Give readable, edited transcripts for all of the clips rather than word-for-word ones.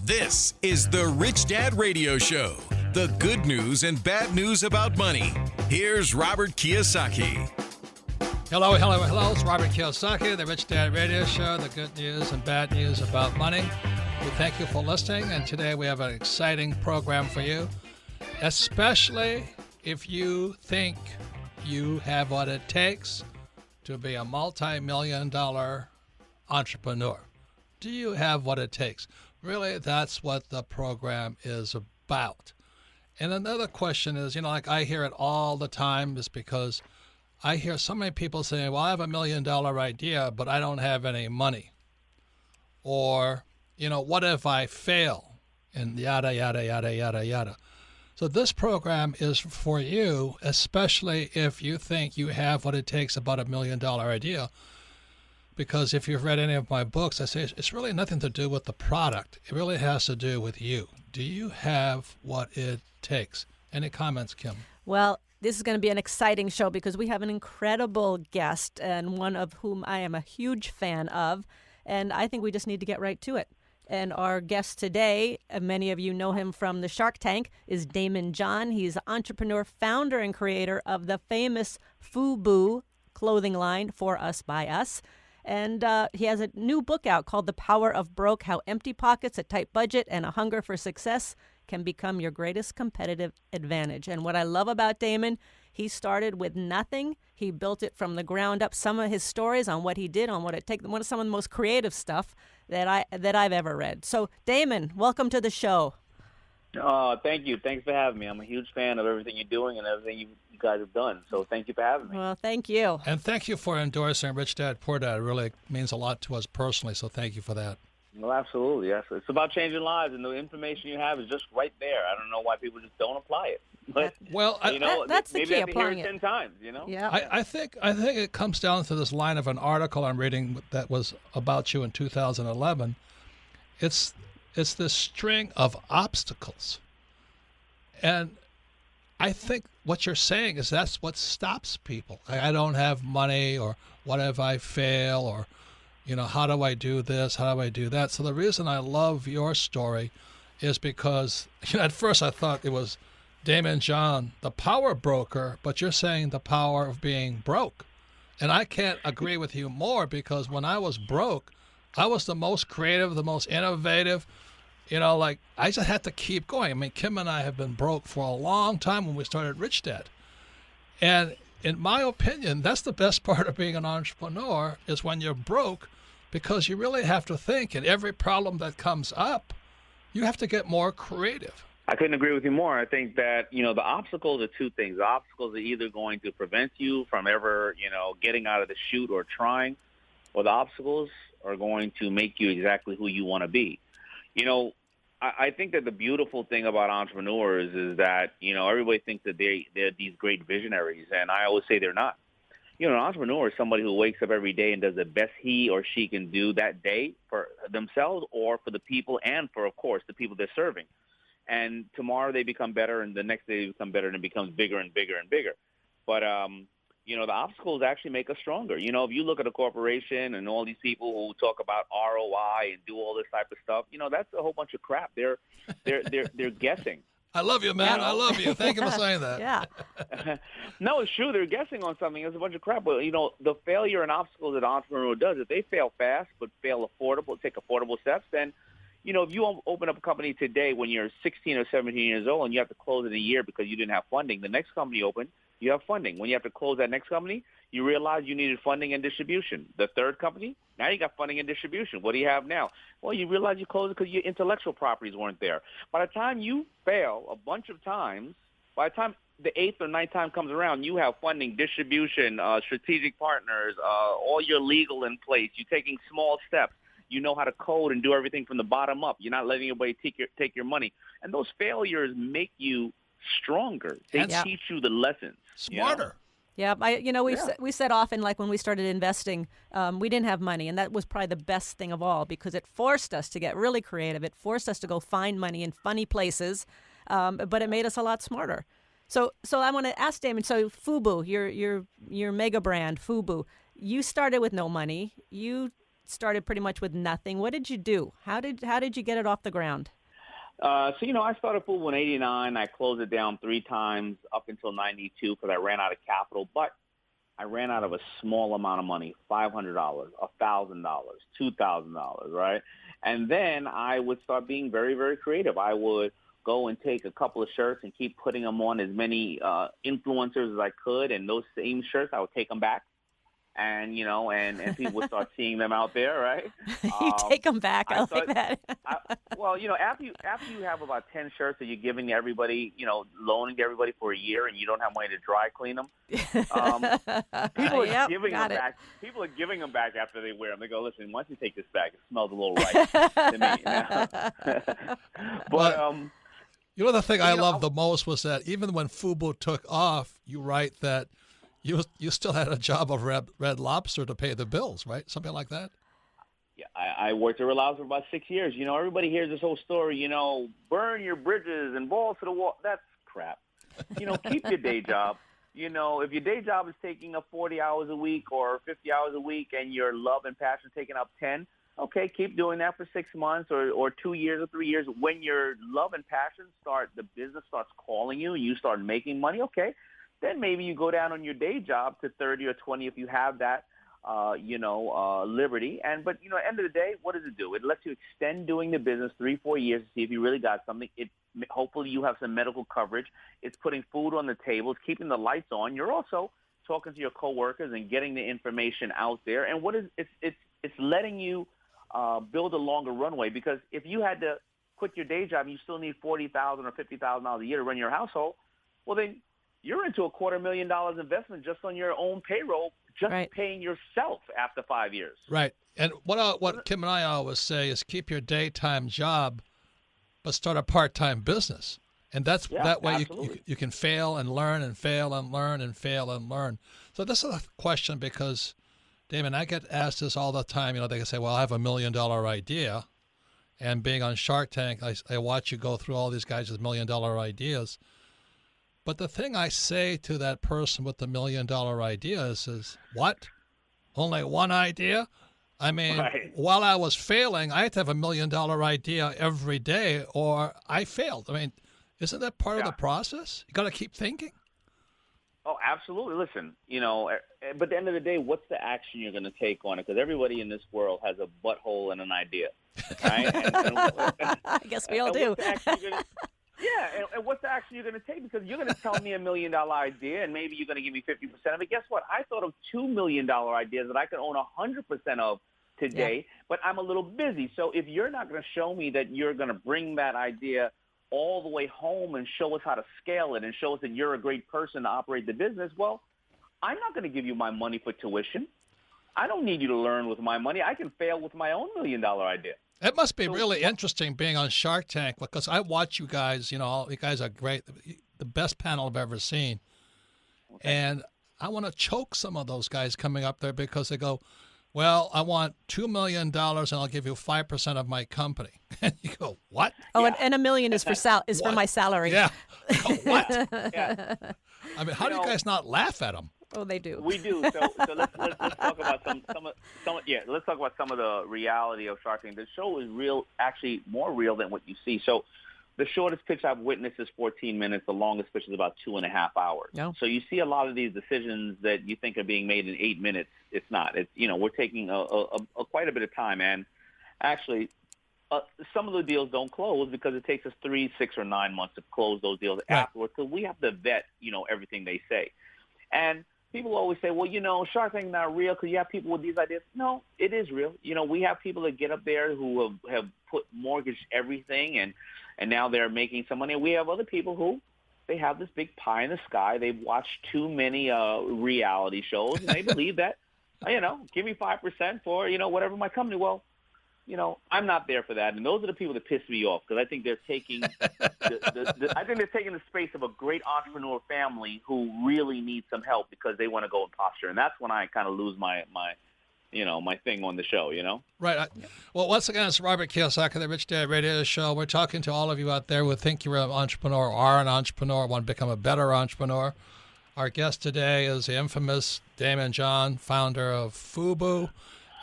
This is the Rich Dad Radio Show. The good news and bad news about money. Here's Robert Kiyosaki. Hello. It's Robert Kiyosaki, the Rich Dad Radio Show, the good news and bad news about money. We thank you for listening, and today we have an exciting program for you, especially if you think you have what it takes to be a multi-million-dollar entrepreneur. Do you have what it takes? Really, that's what the program is about. And another question is, like I hear it all the time, is because I hear so many people saying, well, I have $1 million idea, but I don't have any money. Or, what if I fail? And yada, yada, yada, yada, yada. So this program is for you, especially if you think you have what it takes about $1 million idea. Because if you've read any of my books, I say it's really nothing to do with the product. It really has to do with you. Do you have what it takes? Any comments, Kim? Well, this is going to be an exciting show because we have an incredible guest, and one of whom I am a huge fan of, and I think we just need to get right to it. And our guest today, many of you know him from the Shark Tank, is Daymond John. He's an entrepreneur, founder, and creator of the famous FUBU clothing line, For Us, By Us. And he has a new book out called The Power of Broke, How Empty Pockets, a Tight Budget, and a Hunger for Success can become your greatest competitive advantage. And what I love about Daymond, he started with nothing. He built it from the ground up. Some of his stories on what he did, on what it takes, some of the most creative stuff that I've ever read. So, Daymond, welcome to the show. Oh, thank you. Thanks for having me. I'm a huge fan of everything you're doing and everything you guys have done. So thank you for having me. Well, thank you. And thank you for endorsing Rich Dad, Poor Dad. It really means a lot to us personally, so thank you for that. Well, absolutely, yes. It's about changing lives, and the information you have is just right there. I don't know why people just don't apply it. But, well, that's the maybe key, I have to hear applying it it 10 times, Yeah. I think it comes down to this line of an article I'm reading that was about you in 2011. It's this string of obstacles. And I think what you're saying is that's what stops people. I don't have money, or what if I fail, or, how do I do this? How do I do that? So the reason I love your story is because at first I thought it was Daymond John, the power broker, but you're saying the power of being broke. And I can't agree with you more, because when I was broke, I was the most creative, the most innovative. I just had to keep going. I mean, Kim and I have been broke for a long time when we started Rich Dad. And in my opinion, that's the best part of being an entrepreneur, is when you're broke, because you really have to think, and every problem that comes up, you have to get more creative. I couldn't agree with you more. I think that, the obstacles are two things. The obstacles are either going to prevent you from ever, getting out of the chute or trying, or the obstacles are going to make you exactly who you want to be. I think that the beautiful thing about entrepreneurs is that, everybody thinks that they're these great visionaries, and I always say they're not. An entrepreneur is somebody who wakes up every day and does the best he or she can do that day for themselves or for the people, and for, of course, the people they're serving. And tomorrow they become better, and the next day they become better, and it becomes bigger and bigger and bigger. But, the obstacles actually make us stronger. If you look at a corporation and all these people who talk about ROI and do all this type of stuff, that's a whole bunch of crap. They're guessing. I love you, man. I love you. Thank you for saying that. Yeah. No, it's true. They're guessing on something. It's a bunch of crap. But, the failure and obstacles that an entrepreneur does, if they fail fast but fail affordable, take affordable steps, then, if you open up a company today when you're 16 or 17 years old and you have to close in a year because you didn't have funding, the next company you open, you have funding. When you have to close that next company, you realize you needed funding and distribution. The third company, now you got funding and distribution. What do you have now? Well, you realize you closed it because your intellectual properties weren't there. By the time you fail a bunch of times, by the time the 8th or 9th time comes around, you have funding, distribution, strategic partners, all your legal in place. You're taking small steps. You know how to code and do everything from the bottom up. You're not letting anybody take your money. And those failures make you stronger. They teach you the lessons. Smarter. Yeah, we said often, like when we started investing, we didn't have money, and that was probably the best thing of all, because it forced us to get really creative. It forced us to go find money in funny places, but it made us a lot smarter. So I want to ask Daymond. So FUBU, your mega brand, FUBU, you started with no money. You started pretty much with nothing. What did you do? How did you get it off the ground? I started FUBU in 89. I closed it down 3 times up until 92 because I ran out of capital. But I ran out of a small amount of money, $500, $1,000, $2,000, right? And then I would start being very, very creative. I would go and take a couple of shirts and keep putting them on as many influencers as I could. And those same shirts, I would take them back. And, and people would start seeing them out there, right? You take them back. I like that. After you have about 10 shirts that you're giving everybody, loaning to everybody for a year and you don't have money to dry clean them, people are giving them back. People are giving them back after they wear them. They go, listen, once you take this back, it smells a little right to me. But, the thing I loved the most was that even when FUBU took off, you write that you still had a job of Red Lobster to pay the bills, right? Something like that? Yeah, I worked at Red Lobster for about 6 years. Everybody hears this whole story, burn your bridges and balls to the wall. That's crap. Keep your day job. If your day job is taking up 40 hours a week or 50 hours a week and your love and passion taking up 10, okay, keep doing that for 6 months or 2 years or 3 years. When your love and passion the business starts calling you and you start making money, okay, then maybe you go down on your day job to 30 or 20 if you have that, liberty. But, at the end of the day, what does it do? It lets you extend doing the business 3-4 years to see if you really got something. Hopefully you have some medical coverage. It's putting food on the table. It's keeping the lights on. You're also talking to your coworkers and getting the information out there. And it's letting you build a longer runway, because if you had to quit your day job and you still need $40,000 or $50,000 a year to run your household, well, then you're into $250,000 investment just on your own payroll, paying yourself after 5 years. Right. And what Kim and I always say is keep your daytime job, but start a part-time business. And that way you can fail and learn and fail and learn and fail and learn. So this is a question because, Daymond, I get asked this all the time. They can say, well, I have $1 million idea. And being on Shark Tank, I watch you go through all these guys with $1 million ideas. But the thing I say to that person with the $1 million idea is what? Only one idea? I mean, while I was failing, I had to have $1 million idea every day or I failed. I mean, isn't that part of the process? You got to keep thinking. Oh, absolutely. Listen, but at the end of the day, what's the action you're going to take on it? Because everybody in this world has a butthole and an idea, right? I guess we all do. And what's the action you're going to take? Because you're going to tell me $1 million idea, and maybe you're going to give me 50% of it. Guess what? I thought of $2 million ideas that I could own 100% of today, but I'm a little busy. So if you're not going to show me that you're going to bring that idea all the way home and show us how to scale it and show us that you're a great person to operate the business, well, I'm not going to give you my money for tuition. I don't need you to learn with my money. I can fail with my own $1 million idea. It must be really interesting being on Shark Tank because I watch you guys, you guys are great, the best panel I've ever seen. Okay. And I want to choke some of those guys coming up there because they go, well, I want $2 million and I'll give you 5% of my company. And you go, what? Oh, and $1 million is for my salary. Yeah. What? Yeah. I mean, how do you guys not laugh at them? Oh, they do. We do. So let's talk about let's talk about some of the reality of Shark Tank. The show is real, actually more real than what you see. So the shortest pitch I've witnessed is 14 minutes. The longest pitch is about 2.5 hours. No. So you see a lot of these decisions that you think are being made in 8 minutes. It's not. It's we're taking a quite a bit of time, and actually some of the deals don't close because it takes us 3, 6, or 9 months to close those deals afterwards. So we have to vet everything they say, and people always say, well, Shark Tank is not real because you have people with these ideas. No, it is real. We have people that get up there who have put mortgage everything and now they're making some money. We have other people who they have this big pie in the sky. They've watched too many reality shows and they believe that, give me 5% for, whatever my company. Well, I'm not there for that. And those are the people that piss me off because I think they're taking the space of a great entrepreneur family who really needs some help because they want to go and posture. And that's when I kind of lose my thing on the show, Right. Well, once again, it's Robert Kiyosaki, the Rich Dad Radio Show. We're talking to all of you out there who think you're an entrepreneur, are an entrepreneur, want to become a better entrepreneur. Our guest today is the infamous Daymond John, founder of FUBU.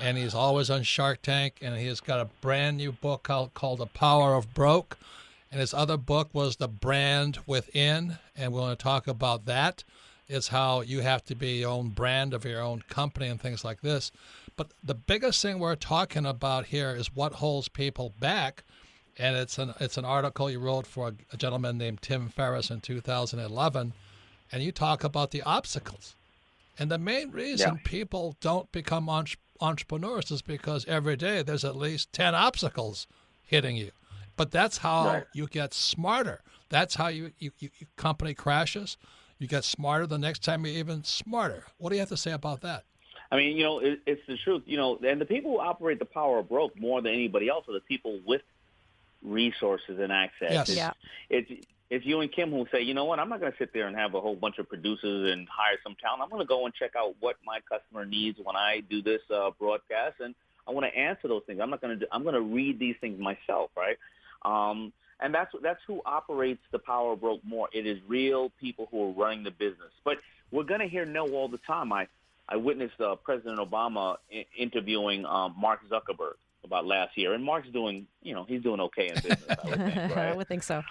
and he's always on Shark Tank, and he has got a brand new book called The Power of Broke. And his other book was The Brand Within, and we're going to talk about that. It's how you have to be your own brand of your own company and things like this. But the biggest thing we're talking about here is what holds people back, and it's an article you wrote for a gentleman named Tim Ferriss in 2011, and you talk about the obstacles. And the main reason people don't become entrepreneurs is because every day there's at least 10 obstacles hitting you. But that's how you get smarter. That's how your company crashes. You get smarter the next time, you're even smarter. What do you have to say about that? I mean, it's the truth. And the people who operate the power of broke more than anybody else are the people with resources and access. Yes. It's you and Kim who say, you know what, I'm not going to sit there and have a whole bunch of producers and hire some talent. I'm going to go and check out what my customer needs when I do this broadcast, and I want to answer those things. I'm going to read these things myself, right? And that's who operates the power of broke more. It is real people who are running the business. But we're going to hear no all the time. I witnessed President Obama interviewing Mark Zuckerberg about last year, and Mark's doing, he's doing okay in business, I would think, right? I would think so.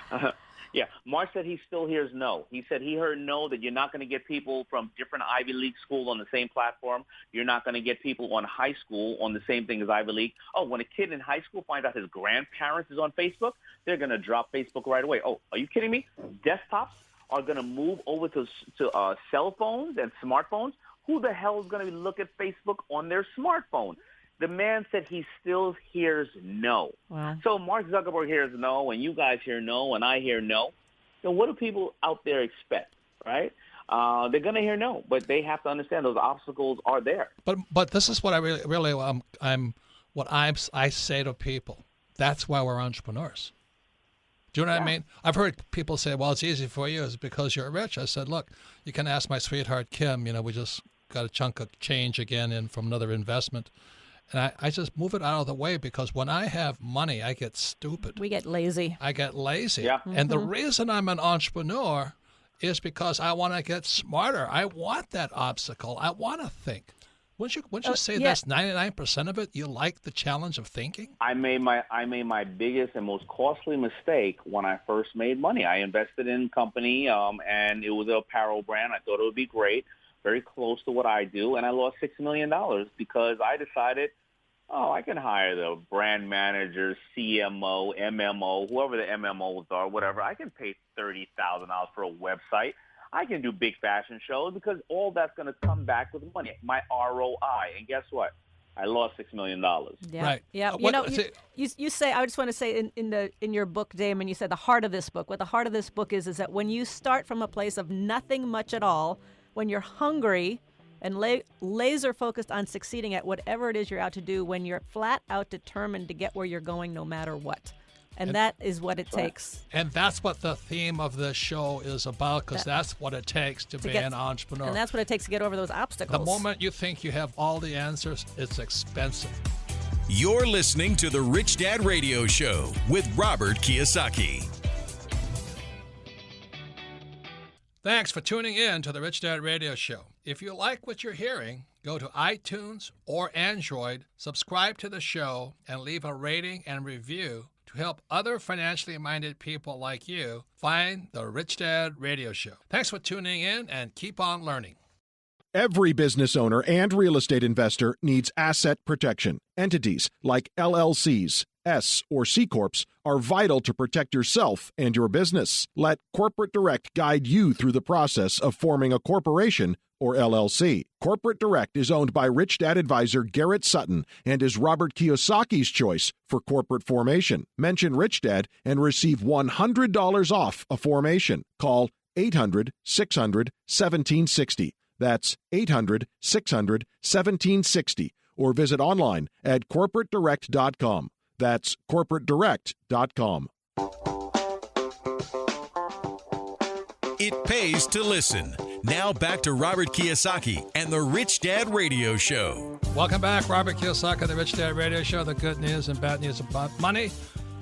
Yeah, Mark said he still hears no. He said he heard no, that you're not going to get people from different Ivy League schools on the same platform. You're not going to get people on high school on the same thing as Ivy League. Oh, when a kid in high school finds out his grandparents is on Facebook, they're going to drop Facebook right away. Oh, are you kidding me? Desktops are going to move over to cell phones and smartphones. Who the hell is going to look at Facebook on their smartphone? The man said he still hears no. Wow. So Mark Zuckerberg hears no, and you guys hear no, and I hear no. So what do people out there expect, right? They're going to hear no, but they have to understand those obstacles are there. But this is what I say to people. That's why we're entrepreneurs. Do you know what I mean? I've heard people say, well, it's easy for you. It's because you're rich. I said, look, you can ask my sweetheart, Kim. We just got a chunk of change again in from another investment. And I just move it out of the way because when I have money, I get stupid. We get lazy. I get lazy. Yeah. And the reason I'm an entrepreneur is because I want to get smarter. I want that obstacle. I want to think. Wouldn't you say that's 99% of it? You like the challenge of thinking? I made my biggest and most costly mistake when I first made money. I invested in a company, and it was an apparel brand. I thought it would be great, very close to what I do, and I lost $6 million because I decided, I can hire the brand manager, CMO, MMO, whoever the MMOs are, whatever. I can pay $30,000 for a website. I can do big fashion shows because all that's going to come back with money, my ROI. And guess what? I lost $6 million. Yeah. Right. Yeah. You say, I just want to say in your book, Daymond, you said the heart of this book. What the heart of this book is that when you start from a place of nothing much at all, when you're hungry and laser focused on succeeding at whatever it is you're out to do, when you're flat out determined to get where you're going no matter what. And that is what it takes. And that's what the theme of this show is about, because that's what it takes to be an entrepreneur. And that's what it takes to get over those obstacles. The moment you think you have all the answers, it's expensive. You're listening to the Rich Dad Radio Show with Robert Kiyosaki. Thanks for tuning in to the Rich Dad Radio Show. If you like what you're hearing, go to iTunes or Android, subscribe to the show, and leave a rating and review to help other financially minded people like you find the Rich Dad Radio Show. Thanks for tuning in and keep on learning. Every business owner and real estate investor needs asset protection. Entities like LLCs, S or C Corps are vital to protect yourself and your business. Let Corporate Direct guide you through the process of forming a corporation or LLC. Corporate Direct is owned by Rich Dad advisor Garrett Sutton and is Robert Kiyosaki's choice for corporate formation. Mention Rich Dad and receive $100 off a formation. Call 800-600-1760. That's 800-600-1760. Or visit online at corporatedirect.com. That's corporatedirect.com. It pays to listen. Now back to Robert Kiyosaki and the Rich Dad Radio Show. Welcome back, Robert Kiyosaki, the Rich Dad Radio Show, the good news and bad news about money.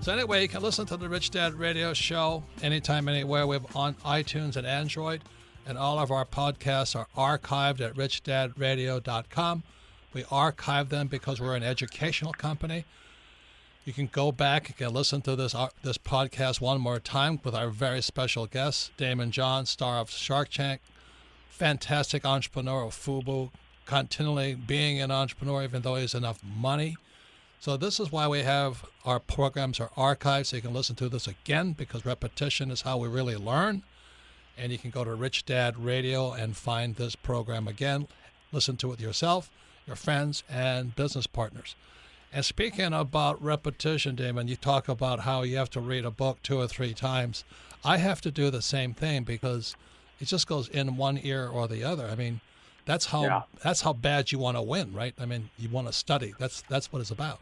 So anyway, you can listen to the Rich Dad Radio Show anytime, anywhere. We're on iTunes and Android, and all of our podcasts are archived at richdadradio.com. We archive them because we're an educational company. You can go back, you can listen to this podcast one more time with our very special guest, Daymond John, star of Shark Tank, fantastic entrepreneur of FUBU, continually being an entrepreneur even though he has enough money. So this is why we have our programs are archived, so you can listen to this again, because repetition is how we really learn. And you can go to Rich Dad Radio and find this program again. Listen to it yourself, your friends, and business partners. And speaking about repetition, Daymond, you talk about how you have to read a book 2 or 3 times. I have to do the same thing because it just goes in one ear or the other. I mean, that's how bad you want to win, right? I mean, you want to study. That's what it's about.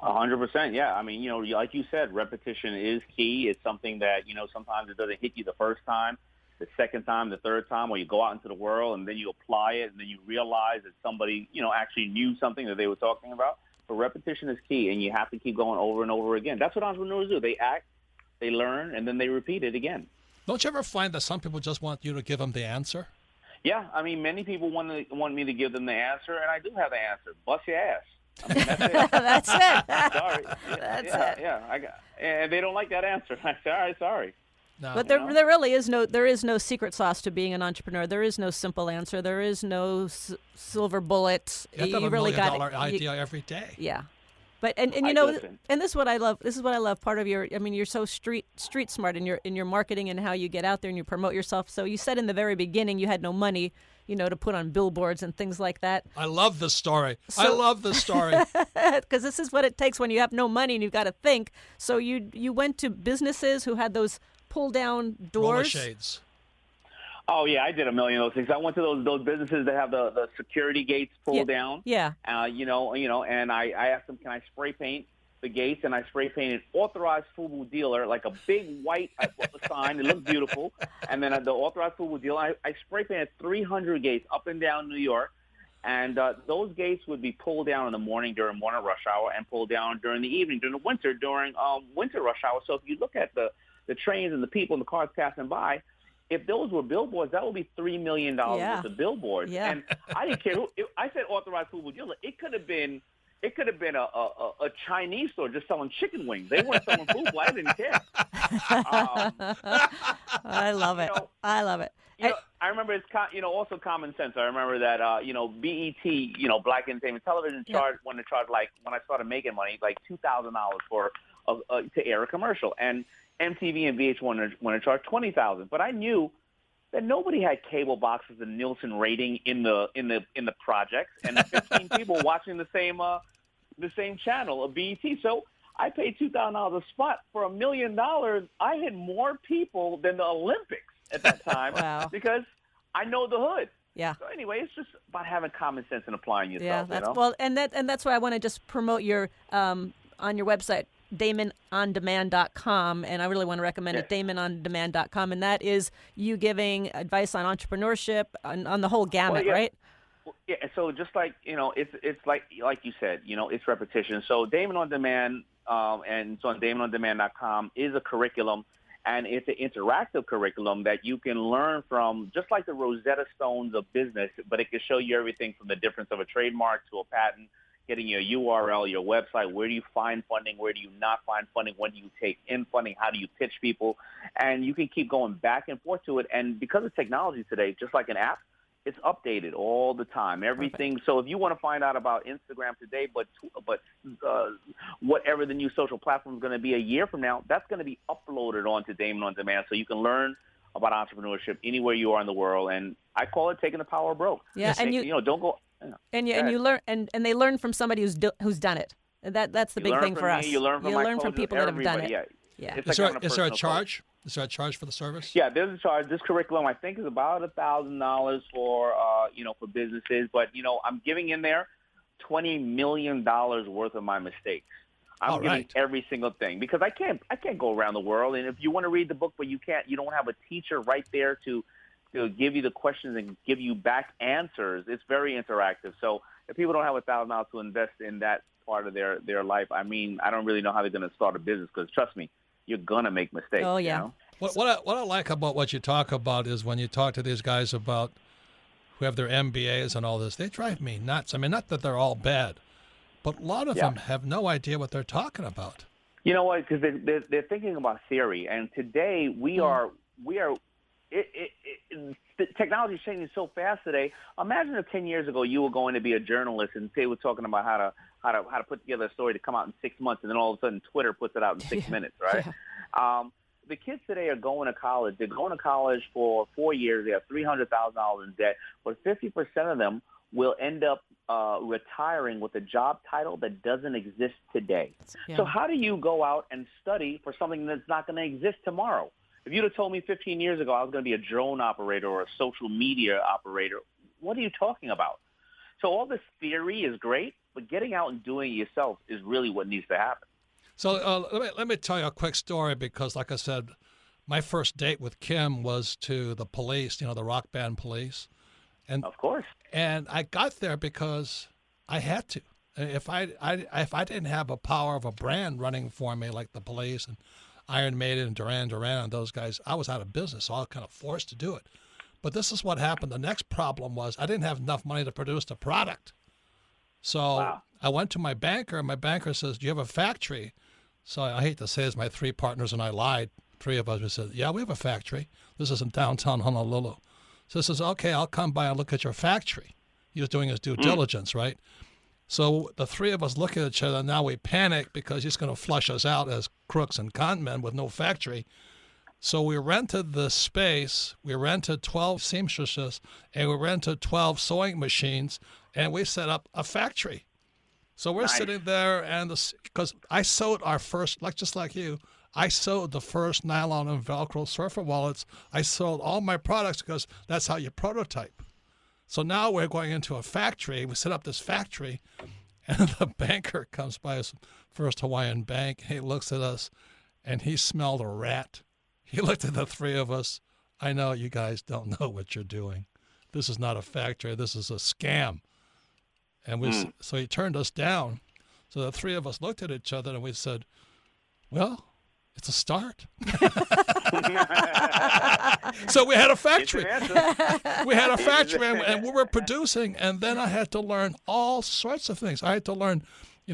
100%, yeah. I mean, like you said, repetition is key. It's something that, sometimes it doesn't hit you the first time, the second time, the third time, or you go out into the world and then you apply it and then you realize that somebody, actually knew something that they were talking about. But repetition is key, and you have to keep going over and over again. That's what entrepreneurs do. They act, they learn, and then they repeat it again. Don't you ever find that some people just want you to give them the answer? Yeah, I mean, many people want me to give them the answer, and I do have the answer. Bust your ass. I mean, that's it. That's it. Sorry. That's it. Yeah. And they don't like that answer. I say, all right, sorry. No. But there really is no secret sauce to being an entrepreneur. There is no simple answer. There is no silver bullet. You have to have a $1 million idea every day. Yeah. But and this is what I love. This is what I love. Part of you're so street smart in your marketing and how you get out there and you promote yourself. So you said in the very beginning you had no money, to put on billboards and things like that. I love this story. Because this is what it takes when you have no money and you've got to think. So you went to businesses who had those pull down doors. Roller shades. Oh, yeah, I did a million of those things. I went to those businesses that have the security gates pulled down. Yeah. And I asked them, can I spray paint the gates? And I spray painted authorized FUBU dealer, like a big white sign. It looked beautiful. And then the authorized FUBU dealer, I spray painted 300 gates up and down New York. And those gates would be pulled down in the morning during morning rush hour and pulled down during the evening, during the winter, during winter rush hour. So if you look at the trains and the people and the cars passing by, if those were billboards, that would be $3 million worth of billboards. Yeah. And I didn't care. I said authorized FUBU dealer. It could have been a Chinese store just selling chicken wings. They weren't selling FUBU. I didn't care. I love it. I love it. I remember it's also common sense. I remember that BET, Black Entertainment Television charged when I started making money, like $2,000 for to air a commercial, and MTV and VH1 when it charged $20,000. But I knew that nobody had cable boxes and Nielsen rating in the projects, and 15 people watching the same channel of BET. So I paid $2,000 a spot for $1 million. I had more people than the Olympics at that time. Wow. Because I know the hood. Yeah. So anyway, it's just about having common sense and applying yourself. Yeah. Well, and that's why I want to just promote your on your website, DaymondOnDemand.com, and I really want to recommend it, DaymondOnDemand.com, and that is you giving advice on entrepreneurship on the whole gamut, right? Well, yeah. So just like it's like you said, it's repetition. So Daymond on Demand, and so on DaymondOnDemand.com is a curriculum, and it's an interactive curriculum that you can learn from, just like the Rosetta Stones of business. But it can show you everything from the difference of a trademark to a patent, getting your URL, your website, where do you find funding, where do you not find funding, when do you take in funding, how do you pitch people, and you can keep going back and forth to it. And because of technology today, just like an app, it's updated all the time. Everything. Perfect. So if you want to find out about Instagram today, but whatever the new social platform is going to be a year from now, that's going to be uploaded onto Daymond on Demand, so you can learn about entrepreneurship anywhere you are in the world. And I call it taking the power broke. Yeah, and don't go. And you learn, and they learn from somebody who's done it. That's the big thing for us. You learn from people that have done it. Yeah. Is there a charge? Is there a charge for the service? Yeah, there's a charge. This curriculum, I think, is about $1,000 for for businesses. But I'm giving in there $20 million worth of my mistakes. I'm giving every single thing, because I can't go around the world. And if you want to read the book, but you don't have a teacher right there to give you the questions and give you back answers. It's very interactive. So if people don't have $1,000 to invest in that part of their life, I mean, I don't really know how they're going to start a business, because trust me, you're going to make mistakes. Oh, yeah. What I like about what you talk about is when you talk to these guys about who have their MBAs and all this, they drive me nuts. I mean, not that they're all bad, but a lot of them have no idea what they're talking about. You know what? Because they're thinking about theory, and today technology is changing so fast today. Imagine if 10 years ago you were going to be a journalist and they were talking about how to put together a story to come out in 6 months, and then all of a sudden Twitter puts it out in 6 minutes, right? Yeah. The kids today are going to college. They're going to college for 4 years. They have $300,000 in debt, but 50% of them will end up retiring with a job title that doesn't exist today. Yeah. So how do you go out and study for something that's not going to exist tomorrow? If you'd have told me 15 years ago I was going to be a drone operator or a social media operator, what are you talking about? So all this theory is great, but getting out and doing it yourself is really what needs to happen. So let me tell you a quick story, because, like I said, my first date with Kim was to the Police, the rock band Police. And of course. And I got there because I had to. If I didn't have a power of a brand running for me like the Police and Iron Maiden and Duran Duran and those guys, I was out of business, so I was kind of forced to do it. But this is what happened. The next problem was I didn't have enough money to produce the product. So I went to my banker, and my banker says, "Do you have a factory?" So I hate to say this, my three partners and I lied. Three of us, we said, "Yeah, we have a factory. This is in downtown Honolulu." So he says, "Okay, I'll come by and look at your factory." He was doing his due diligence, right? So the three of us look at each other, and now we panic because he's going to flush us out as crooks and con men with no factory. So we rented the space, we rented 12 seamstresses, and we rented 12 sewing machines, and we set up a factory. So we're sitting there, and because I sewed our first, just like you, I sewed the first nylon and Velcro surfer wallets. I sold all my products because that's how you prototype. So now we're going into a factory. We set up this factory, and the banker comes by, his First Hawaiian Bank. He looks at us, and he smelled a rat. He looked at the three of us. "I know you guys don't know what you're doing. This is not a factory. This is a scam." And so he turned us down. So the three of us looked at each other, and we said, "Well, it's a start." So we had a factory. We had a factory, and we were producing. And then I had to learn all sorts of things. I had to learn,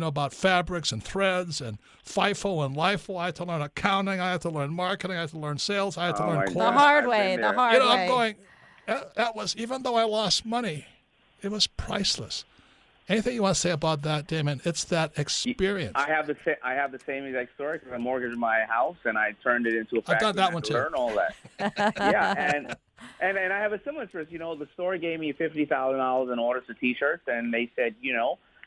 about fabrics and threads and FIFO and LIFO. I had to learn accounting. I had to learn marketing. I had to learn sales. I had to learn the hard way. The hard way. I'm going. That was, even though I lost money, it was priceless. Anything you want to say about that, Daymond? It's that experience. I have the same exact story, because I mortgaged my house and I turned it into a factory. I've done that one too. Learn all that. Yeah, and I have a similar experience. The store gave me $50,000 in orders for T-shirts, and they said,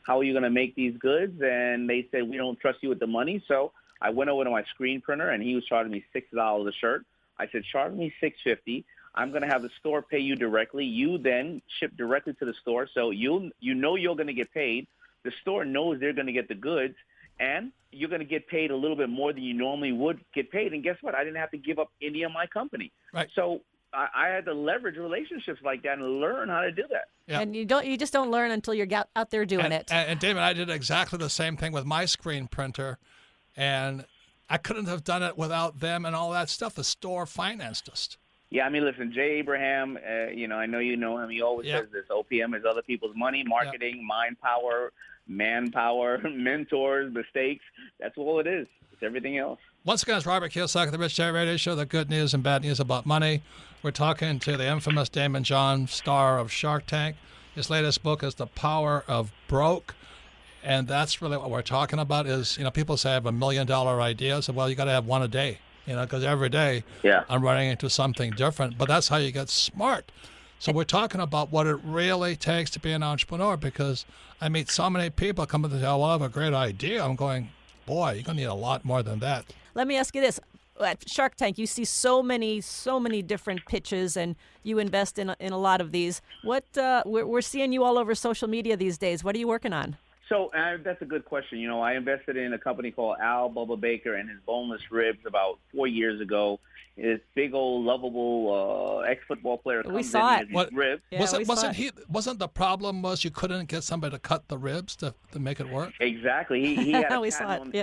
how are you going to make these goods? And they said, we don't trust you with the money. So I went over to my screen printer, and he was charging me $6 a shirt. I said, charge me $6.50. I'm going to have the store pay you directly. You then ship directly to the store, so you're going to get paid. The store knows they're going to get the goods, and you're going to get paid a little bit more than you normally would get paid. And guess what? I didn't have to give up any of my company. Right. So I had to leverage relationships like that and learn how to do that. Yeah. And you just don't learn until you're out there doing it. And Daymond, I did exactly the same thing with my screen printer, and I couldn't have done it without them and all that stuff. The store financed us. Yeah, I mean, listen, Jay Abraham, I know you know him. He always says this: OPM is other people's money, marketing, mind power, manpower, mentors, mistakes. That's all it is. It's everything else. Once again, it's Robert Kiyosaki, the Rich Dad Radio Show, the good news and bad news about money. We're talking to the infamous Daymond John, star of Shark Tank. His latest book is The Power of Broke. And that's really what we're talking about is, people say I have $1 million idea. So, well, you got to have one a day. Because every day I'm running into something different. But that's how you get smart. So we're talking about what it really takes to be an entrepreneur, because I meet so many people coming to say, well, I have a great idea. I'm going, boy, you're going to need a lot more than that. Let me ask you this. At Shark Tank, you see so many different pitches, and you invest in a lot of these. What we're seeing you all over social media these days. What are you working on? So that's a good question. I invested in a company called Al Bubba Baker and his boneless ribs about 4 years ago. This big old lovable ex-football player comes in and has these ribs. Yeah, wasn't the problem was you couldn't get somebody to cut the ribs to make it work? Exactly. He had a patent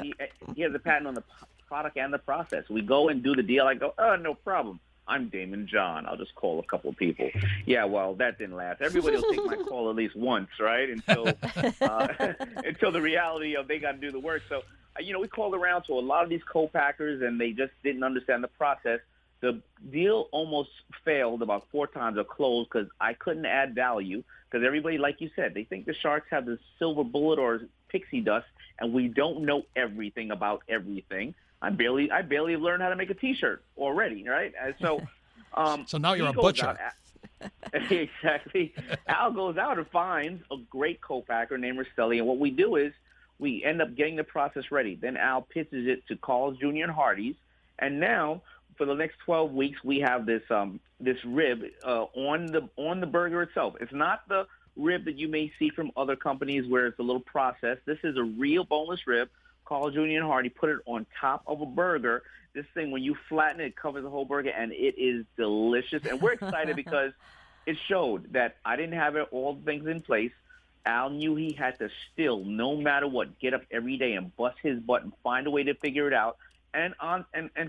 he has a patent on the product and the process. We go and do the deal. I go, oh, no problem. I'm Daymond John. I'll just call a couple of people. Yeah, well, that didn't last. Everybody will take my call at least once, right? Until the reality of they got to do the work. So, we called around to a lot of these co-packers, and they just didn't understand the process. The deal almost failed about 4 times or closed because I couldn't add value because everybody, like you said, they think the Sharks have this silver bullet or pixie dust, and we don't know everything about everything. I barely learned how to make a T-shirt already, right? And so, so now you're a butcher. Exactly. Al goes out and finds a great co-packer named Rastelli, and what we do is we end up getting the process ready. Then Al pitches it to Carl's Jr. and Hardee's, and now for the next 12 weeks we have this rib on the burger itself. It's not the rib that you may see from other companies where it's a little processed. This is a real boneless rib. Carl Jr. and Hardy put it on top of a burger. This thing, when you flatten it, it covers the whole burger, and it is delicious. And we're excited because it showed that I didn't have all the things in place. Al knew he had to still, no matter what, get up every day and bust his butt and find a way to figure it out. And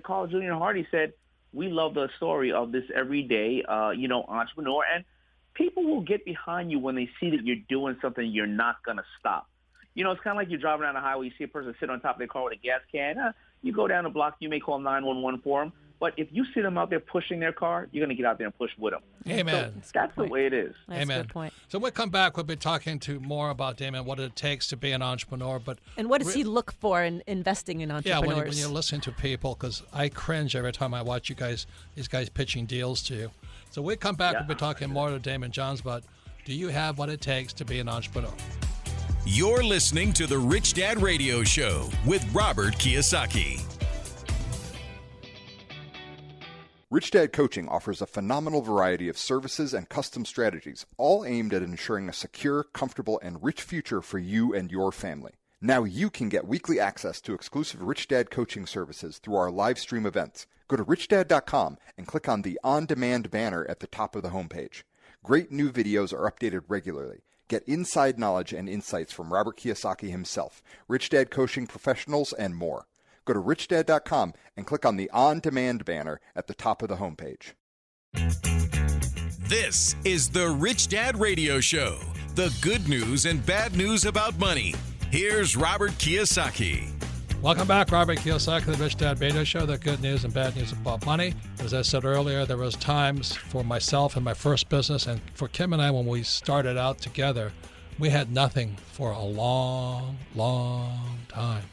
Carl Jr. and Hardy said, we love the story of this everyday, entrepreneur. And people will get behind you when they see that you're doing something you're not going to stop. It's kind of like you're driving down the highway, you see a person sit on top of their car with a gas can. You go down the block, you may call 911 for them. But if you see them out there pushing their car, you're going to get out there and push with them. Amen. So that's the way it is. That's Amen. a good point. So we'll come back. We'll be talking to more about Daymond, what it takes to be an entrepreneur. And what does he look for in investing in entrepreneurs? Yeah, when you're listening to people, because I cringe every time I watch these guys pitching deals to you. So we'll come back. We'll be talking more to Daymond Johns about, do you have what it takes to be an entrepreneur? You're listening to the Rich Dad Radio Show with Robert Kiyosaki. Rich Dad Coaching offers a phenomenal variety of services and custom strategies, all aimed at ensuring a secure, comfortable, and rich future for you and your family. Now you can get weekly access to exclusive Rich Dad coaching services through our live stream events. Go to richdad.com and click on the On-Demand banner at the top of the homepage. Great new videos are updated regularly. Get inside knowledge and insights from Robert Kiyosaki himself, Rich Dad coaching professionals, and more. Go to richdad.com and click on the On-Demand banner at the top of the homepage. This is the Rich Dad Radio Show, the good news and bad news about money. Here's Robert Kiyosaki. Welcome back, Robert Kiyosaki, the Rich Dad Radio Show, the good news and bad news about money. As I said earlier, there was times for myself and my first business, and for Kim and I, when we started out together, we had nothing for a long, long time.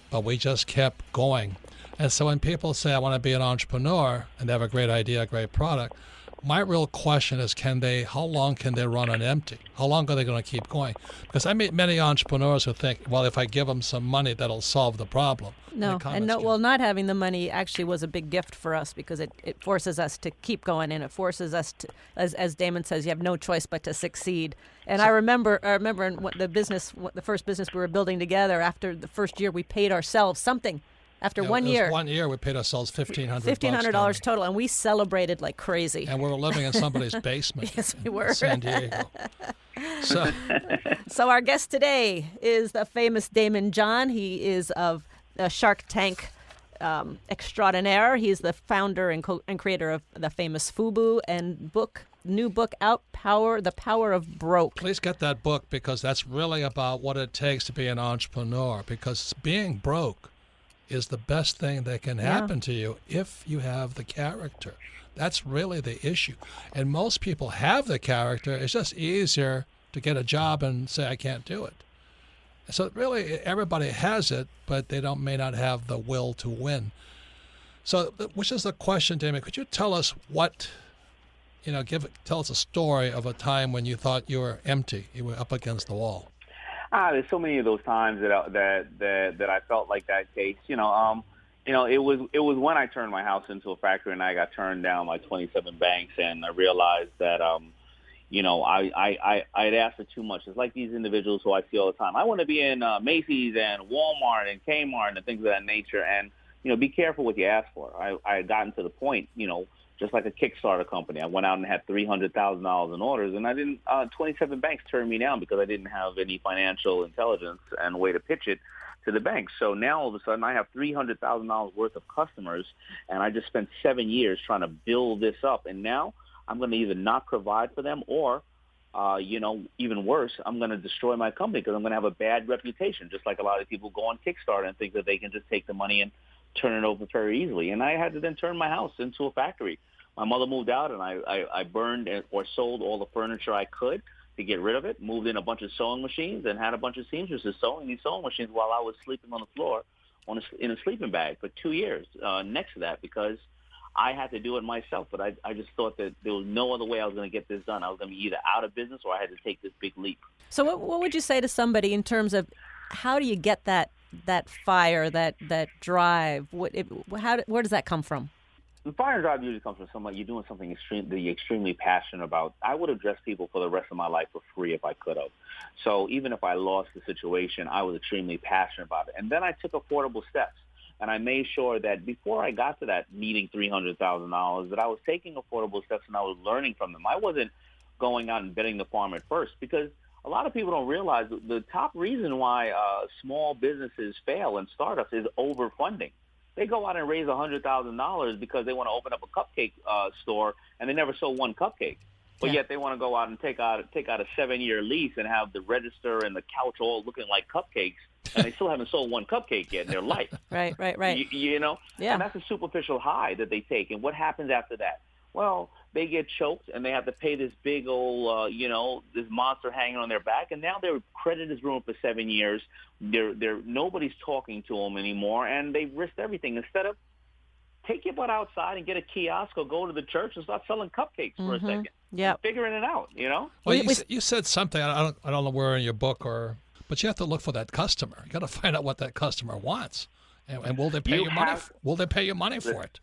But we just kept going. And so when people say, I want to be an entrepreneur, and they have a great idea, a great product, my real question is, how long can they run on empty? How long are they going to keep going? Because I meet many entrepreneurs who think, well, if I give them some money, that'll solve the problem. Not having the money actually was a big gift for us because it forces us to keep going, and it forces us to, as Daymond says, you have no choice but to succeed. And I remember in the first business we were building together, after the first year, we paid ourselves something. After 1 year. 1 year, we paid ourselves $1,500. $1,500 total, and we celebrated like crazy. And we were living in somebody's basement. Yes, we were. In San Diego. So our guest today is the famous Daymond John. He is of Shark Tank extraordinaire. He's the founder and creator of the famous FUBU and new book out, The Power of Broke. Please get that book, because that's really about what it takes to be an entrepreneur, because being broke is the best thing that can happen to you if you have the character. That's really the issue. And most people have the character. It's just easier to get a job and say, I can't do it. So really, everybody has it, but they may not have the will to win. So, which is the question, Daymond? Could you tell us tell us a story of a time when you thought you were empty, you were up against the wall? There's so many of those times that I felt like that case. It was when I turned my house into a factory and I got turned down by 27 banks, and I realized that I'd asked for too much. It's like these individuals who I see all the time. I want to be in Macy's and Walmart and Kmart and things of that nature, and be careful what you ask for. I had gotten to the point, just like a Kickstarter company. I went out and had $300,000 in orders, and 27 banks turned me down because I didn't have any financial intelligence and a way to pitch it. to the bank. So now all of a sudden I have $300,000 worth of customers, and I just spent 7 years trying to build this up. And now I'm going to either not provide for them or, even worse, I'm going to destroy my company because I'm going to have a bad reputation, just like a lot of people go on Kickstarter and think that they can just take the money and turn it over very easily. And I had to then turn my house into a factory. My mother moved out, and I burned or sold all the furniture I could to get rid of it, moved in a bunch of sewing machines, and had a bunch of seamstresses sewing these sewing machines while I was sleeping on the floor in a sleeping bag for 2 years next to that, because I had to do it myself. But I just thought that there was no other way I was going to get this done. I was going to be either out of business or I had to take this big leap. So what would you say to somebody in terms of how do you get that fire, that drive? Where does that come from? The fire and drive usually comes from somebody you're doing something that you're extremely passionate about. I would have dressed people for the rest of my life for free if I could have. So even if I lost the situation, I was extremely passionate about it. And then I took affordable steps. And I made sure that before I got to that needing $300,000, that I was taking affordable steps and I was learning from them. I wasn't going out and betting the farm at first, because a lot of people don't realize the top reason why small businesses fail and startups is overfunding. They go out and raise $100,000 because they want to open up a cupcake store, and they never sold one cupcake. But yet they want to go out and take out a 7-year lease and have the register and the couch all looking like cupcakes, and they still haven't sold one cupcake yet in their life. Right. Yeah. And that's a superficial high that they take. And what happens after that? Well, they get choked, and they have to pay this big old, this monster hanging on their back. And now their credit is ruined for 7 years. Nobody's talking to them anymore, and they've risked everything. Instead of take your butt outside and get a kiosk or go to the church and start selling cupcakes for a second. Yeah, figuring it out. Well, you said something. I don't know where in your book but you have to look for that customer. You got to find out what that customer wants, and will they pay you money? Will they pay you money for it?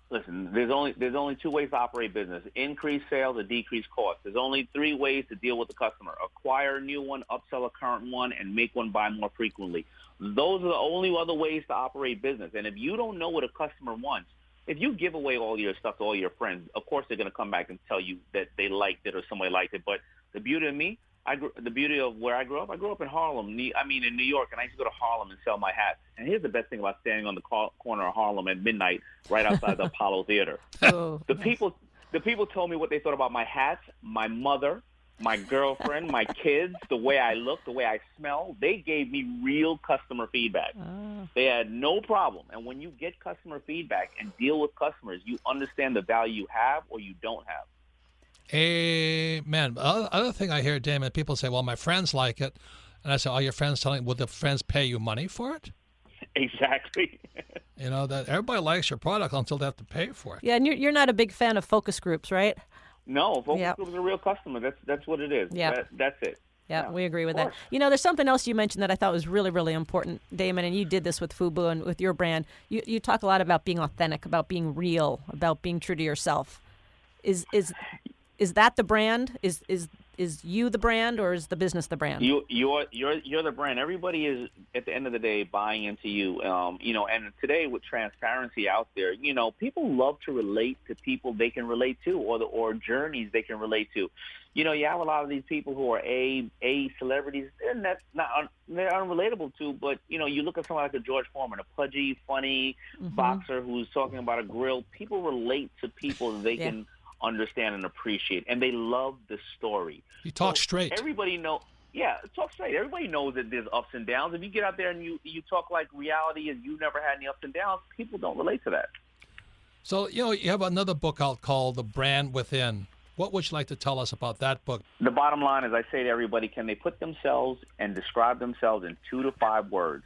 Listen, there's only two ways to operate business: increase sales or decrease costs. There's only 3 ways to deal with the customer: acquire a new one, upsell a current one, and make one buy more frequently. Those are the only other ways to operate business. And if you don't know what a customer wants, if you give away all your stuff to all your friends, of course they're going to come back and tell you that they liked it or somebody liked it. But the beauty of me, the beauty of where I grew up in Harlem. In New York, and I used to go to Harlem and sell my hats. And here's the best thing about standing on the corner of Harlem at midnight, right outside the Apollo Theater. The people told me what they thought about my hats, my mother, my girlfriend, my kids, the way I look, the way I smell. They gave me real customer feedback. They had no problem. And when you get customer feedback and deal with customers, you understand the value you have or you don't have. Amen. Other thing I hear, Daymond, people say, well, my friends like it. And I say, are your friends will the friends pay you money for it? Exactly. That everybody likes your product until they have to pay for it. Yeah, and you're not a big fan of focus groups, right? No, focus groups are a real customer. That's what it is. Yeah. That's it. Yeah, we agree with that. There's something else you mentioned that I thought was really, really important, Daymond, and you did this with FUBU and with your brand. You talk a lot about being authentic, about being real, about being true to yourself. Is that the brand? Is you the brand, or is the business the brand? You're the brand. Everybody is, at the end of the day, buying into you. And today with transparency out there, people love to relate to people they can relate to, or journeys they can relate to. You have a lot of these people who are A celebrities, and that's they're unrelatable to. But you look at someone like a George Foreman, a pudgy, funny boxer who's talking about a grill. People relate to people that they can understand and appreciate, and they love the story. You talk straight. Everybody know. Yeah, talk straight. Everybody knows that there's ups and downs. If you get out there and you talk like reality and you never had any ups and downs, people don't relate to that. So, you have another book out called The Brand Within. What would you like to tell us about that book? The bottom line is, I say to everybody, can they put themselves and describe themselves in 2 to 5 words?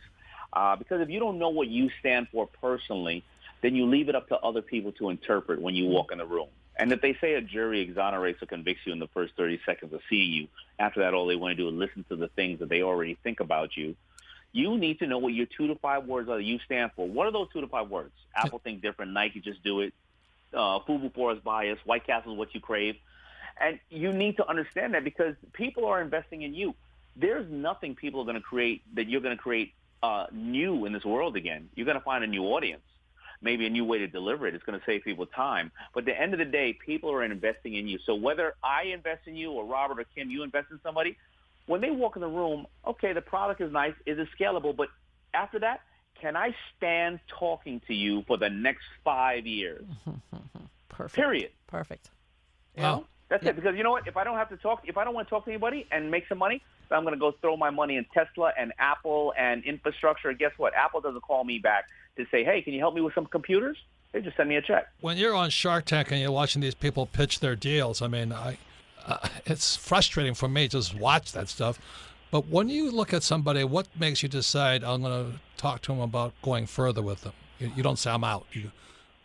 Because if you don't know what you stand for personally, then you leave it up to other people to interpret when you walk in the room. And if they say a jury exonerates or convicts you in the first 30 seconds of seeing you, after that all they want to do is listen to the things that they already think about you. You need to know what your 2 to 5 words are that you stand for. What are those 2 to 5 words? Apple think different, Nike just do it, FUBU for is bias, White Castle is what you crave. And you need to understand that, because people are investing in you. There's nothing people are going to create that you're going to create new in this world again. You're going to find a new audience. Maybe a new way to deliver it. It's going to save people time. But at the end of the day, people are investing in you. So whether I invest in you or Robert or Kim, you invest in somebody, when they walk in the room, okay, the product is nice. Is it scalable? But After that, can I stand talking to you for the next 5 years? Perfect. Period. Perfect. You know? That's it. Because you know what? If I don't want to talk to anybody and make some money, then I'm going to go throw my money in Tesla and Apple and infrastructure. And guess what? Apple doesn't call me back to say, hey, can you help me with some computers? They just send me a check. When you're on Shark Tank and you're watching these people pitch their deals, I mean, it's frustrating for me to just watch that stuff. But when you look at somebody, what makes you decide I'm going to talk to them about going further with them? You don't say I'm out.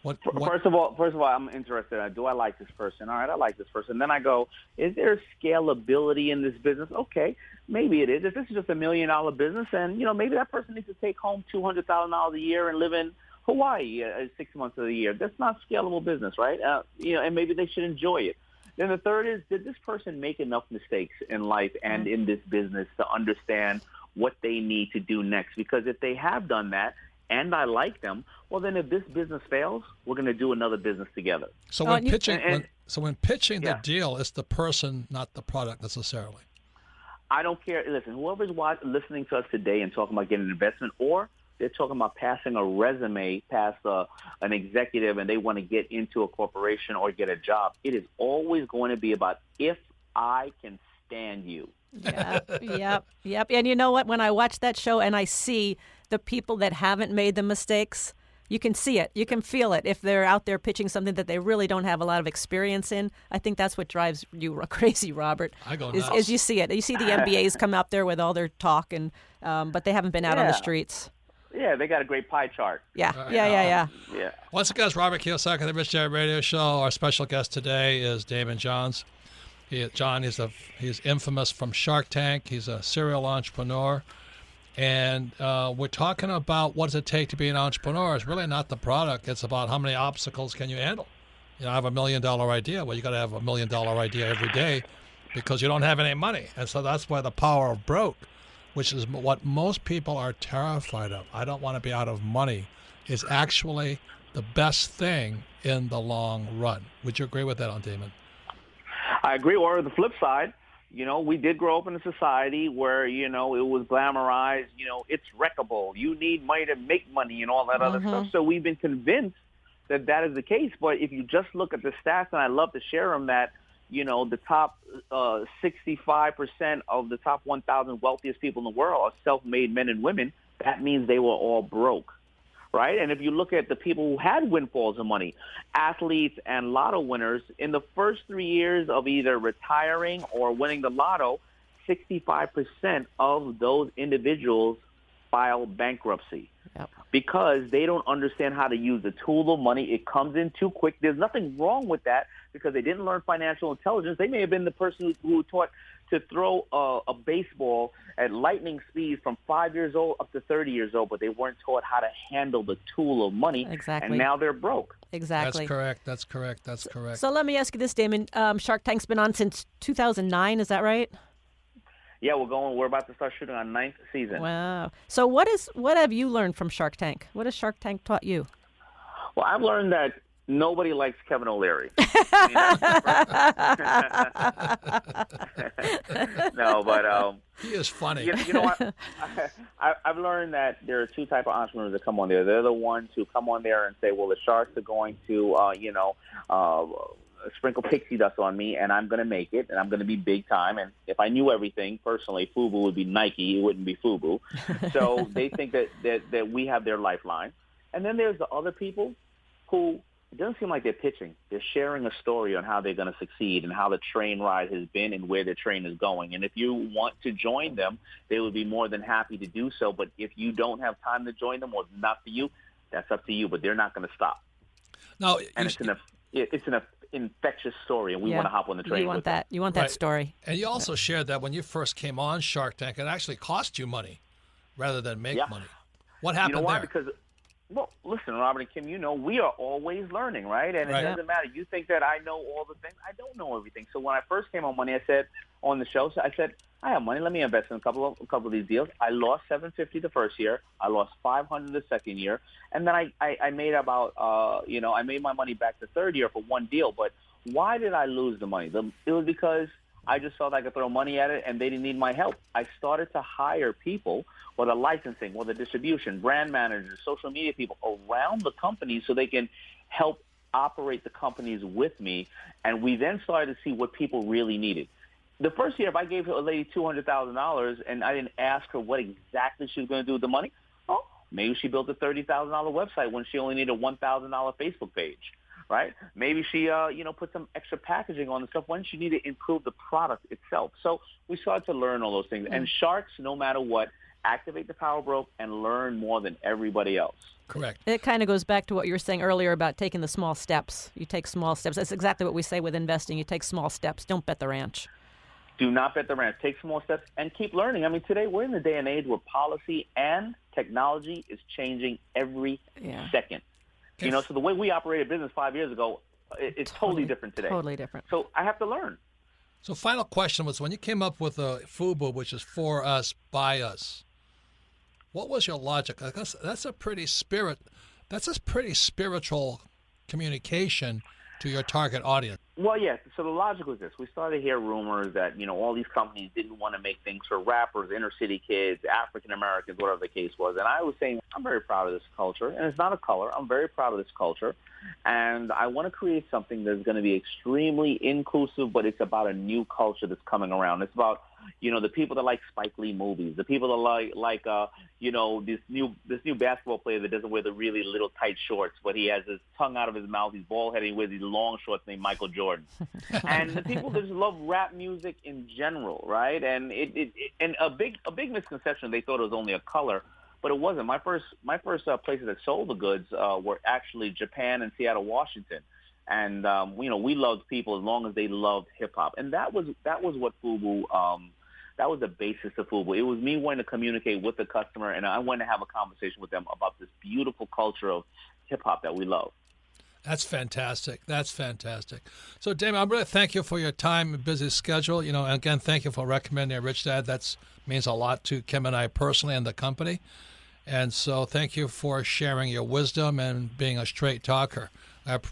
First of all, I'm interested. Do I like this person? All right, I like this person. Then I go, is there scalability in this business? Okay, maybe it is. If this is just $1 million business, and maybe that person needs to take home $200,000 a year and live in Hawaii 6 months of the year. That's not scalable business, right? And maybe they should enjoy it. Then the third is, did this person make enough mistakes in life and in this business to understand what they need to do next? Because if they have done that and I like them, well, then if this business fails, we're going to do another business together. So when pitching, when pitching Yeah. the deal, it's the person, not the product necessarily. I don't care. Listen, whoever's listening to us today and talking about getting an investment, or they're talking about passing a resume past an executive and they want to get into a corporation or get a job, it is always going to be about if I can stand you. Yep. And you know what? When I watch that show and I see the people that haven't made the mistakes, you can see it. You can feel it. If they're out there pitching something that they really don't have a lot of experience in, I think that's what drives you crazy, Robert. I go nuts. nuts. Is you see it. You see the MBAs come out there with all their talk, and but they haven't been out on the streets. Yeah, they got a great pie chart. Yeah. Once again, it's Robert Kiyosaki of the Rich Dad Radio Show. Our special guest today is Daymond John. He's infamous from Shark Tank. He's a serial entrepreneur. And we're talking about what does it take to be an entrepreneur. It's really not the product. It's about how many obstacles can you handle. I have $1 million idea. Well, you got to have $1 million idea every day because you don't have any money. And so that's why the power of broke, which is what most people are terrified of. I don't want to be out of money, is actually the best thing in the long run. Would you agree with that, Daymond? I agree. Or the flip side, we did grow up in a society where, it was glamorized, it's wreckable. You need money to make money and all that other stuff. So we've been convinced that is the case. But if you just look at the stats, and I love to share them, that, the top 65% of the top 1,000 wealthiest people in the world are self-made men and women. That means they were all broke, right? And if you look at the people who had windfalls of money, athletes and lotto winners, in the first 3 years of either retiring or winning the lotto, 65% of those individuals file bankruptcy. Yep. Because they don't understand how to use the tool of money. It comes in too quick. There's nothing wrong with that because they didn't learn financial intelligence. They may have been the person who taught to throw a baseball at lightning speeds from 5 years old up to 30 years old, but they weren't taught how to handle the tool of money. Exactly. And now they're broke. Exactly. That's correct. So let me ask you this, Daymond. Shark Tank's been on since 2009. Is that right? Yeah, we're about to start shooting our 9th season. Wow. So what have you learned from Shark Tank? What has Shark Tank taught you? Well, I've learned that nobody likes Kevin O'Leary. No, but he is funny. You know what? I've learned that there are two types of entrepreneurs that come on there. They're the ones who come on there and say, well, the sharks are going to, sprinkle pixie dust on me, and I'm going to make it, and I'm going to be big time. And if I knew everything, personally, FUBU would be Nike. It wouldn't be FUBU. So they think that we have their lifeline. And then there's the other people who it doesn't seem like they're pitching. They're sharing a story on how they're going to succeed and how the train ride has been and where the train is going. And if you want to join them, they would be more than happy to do so. But if you don't have time to join them or it's not for you, that's up to you. But they're not going to stop. No, and it's an infectious story, and we want to hop on the train. You want that. You want that story. And you also shared that when you first came on Shark Tank, it actually cost you money rather than make money. What happened there? Because, well, listen, Robert and Kim, we are always learning, right? And it doesn't matter. You think that I know all the things. I don't know everything. So when I first came on money, I said on the show, I said, I have money. Let me invest in a couple of these deals. I lost $750 the first year. I lost $500 the second year. And then I made about, I made my money back the third year for one deal. But why did I lose the money? It was because I just felt I could throw money at it, and they didn't need my help. I started to hire people, whether licensing, whether distribution, brand managers, social media people around the company so they can help operate the companies with me. And we then started to see what people really needed. The first year, if I gave a lady $200,000 and I didn't ask her what exactly she was going to do with the money, oh, maybe she built a $30,000 website when she only needed a $1,000 Facebook page, right? Maybe she, put some extra packaging on the stuff when she needed to improve the product itself. So we started to learn all those things. And sharks, no matter what, activate the power broke and learn more than everybody else. Correct. It kind of goes back to what you were saying earlier about taking the small steps. You take small steps. That's exactly what we say with investing. You take small steps. Don't bet the ranch. Do not bet the ranch. Take small steps and keep learning. I mean, today we're in the day and age where policy and technology is changing every second. You know, so the way we operated business 5 years ago, it's totally different today. Totally different. So I have to learn. So final question was, when you came up with a FUBU, which is for us, by us, what was your logic? That's a pretty spiritual communication to your target audience. Well, yeah. So the logic was this. We started to hear rumors that, all these companies didn't want to make things for rappers, inner city kids, African Americans, whatever the case was. And I was saying, I'm very proud of this culture. And it's not a color. I'm very proud of this culture. And I want to create something that's going to be extremely inclusive, but it's about a new culture that's coming around. It's about, the people that like Spike Lee movies, the people that like this new basketball player that doesn't wear the really little tight shorts, but he has his tongue out of his mouth, he's bald-headed, he wears these long shorts named Michael Jordan. And the people that just love rap music in general, right? And and a big misconception, they thought it was only a color, but it wasn't. My first places that sold the goods were actually Japan and Seattle, Washington. And we loved people as long as they loved hip hop, and that was what FUBU. That was the basis of FUBU. It was me wanting to communicate with the customer, and I wanted to have a conversation with them about this beautiful culture of hip hop that we love. That's fantastic. So, Daymond, I really thank you for your time and busy schedule. And again, thank you for recommending Rich Dad. That means a lot to Kim and I personally and the company. And so thank you for sharing your wisdom and being a straight talker.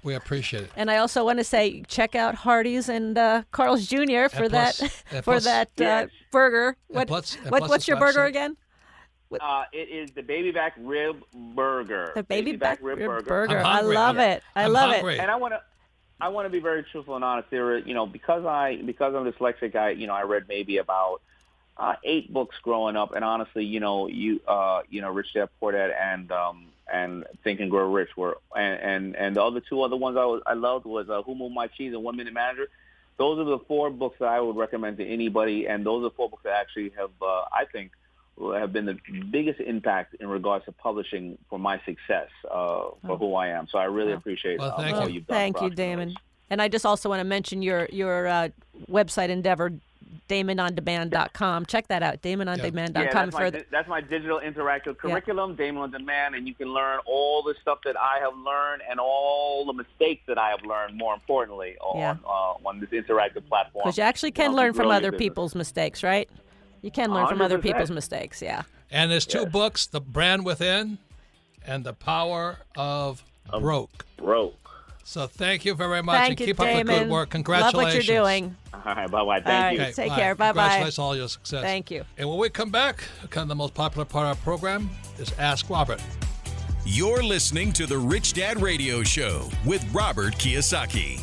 We appreciate it. And I also want to say, check out Hardee's and Carl's Jr. for that burger. What's your burger again? It is the baby back rib burger. The baby back rib burger. I love it. I love it. And I want to be very truthful and honest. There, because I'm dyslexic, I read maybe about 8 books growing up, and honestly, Rich Dad Poor Dad and Think and Grow Rich were, and the two other ones I loved was Who Moved My Cheese and 1 Minute Manager. Those are the 4 books that I would recommend to anybody, and those are 4 books that actually have, I think, have been the biggest impact in regards to publishing for my success for who I am. So I really appreciate all you've done. Thank you, Daymond. And I just also want to mention your website endeavor, DaymondOnDemand.com. Check that out, DaymondOnDemand.com. That's my digital interactive curriculum, Daymond On Demand, and you can learn all the stuff that I have learned and all the mistakes that I have learned, more importantly, on this interactive platform. Because you actually can learn from other people's mistakes, right? You can learn 100%. From other people's mistakes, yeah. And there's 2 books, The Brand Within and The Power of Broke. So thank you very much. Thank you, keep Daymond. up the good work. Congratulations. Love what you're doing. All right, bye-bye. Thank you. Okay, take care. Bye-bye. Congratulations on all your success. Thank you. And when we come back, kind of the most popular part of our program is Ask Robert. You're listening to the Rich Dad Radio Show with Robert Kiyosaki.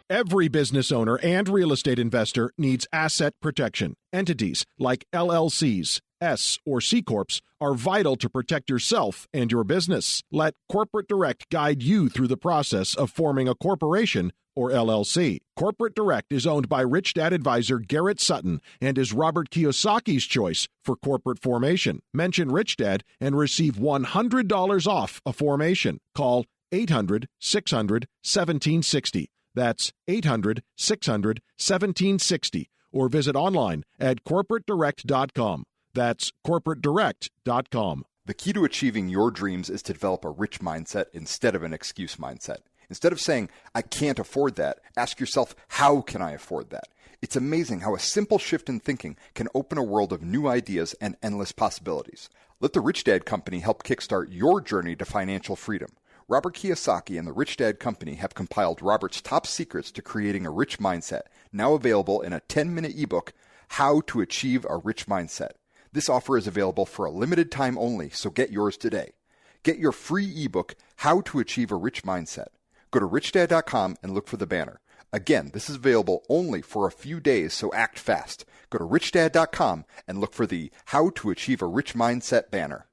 Every business owner and real estate investor needs asset protection. Entities like LLCs, S or C Corps are vital to protect yourself and your business. Let Corporate Direct guide you through the process of forming a corporation or LLC. Corporate Direct is owned by Rich Dad advisor Garrett Sutton and is Robert Kiyosaki's choice for corporate formation. Mention Rich Dad and receive $100 off a formation. Call 800-600-1760. That's 800-600-1760. Or visit online at corporatedirect.com. That's corporatedirect.com. The key to achieving your dreams is to develop a rich mindset instead of an excuse mindset. Instead of saying, I can't afford that, ask yourself, how can I afford that? It's amazing how a simple shift in thinking can open a world of new ideas and endless possibilities. Let the Rich Dad Company help kickstart your journey to financial freedom. Robert Kiyosaki and the Rich Dad Company have compiled Robert's top secrets to creating a rich mindset, now available in a 10-minute ebook, How to Achieve a Rich Mindset. This offer is available for a limited time only, so get yours today. Get your free ebook, How to Achieve a Rich Mindset. Go to richdad.com and look for the banner. Again, this is available only for a few days, so act fast. Go to richdad.com and look for the How to Achieve a Rich Mindset banner.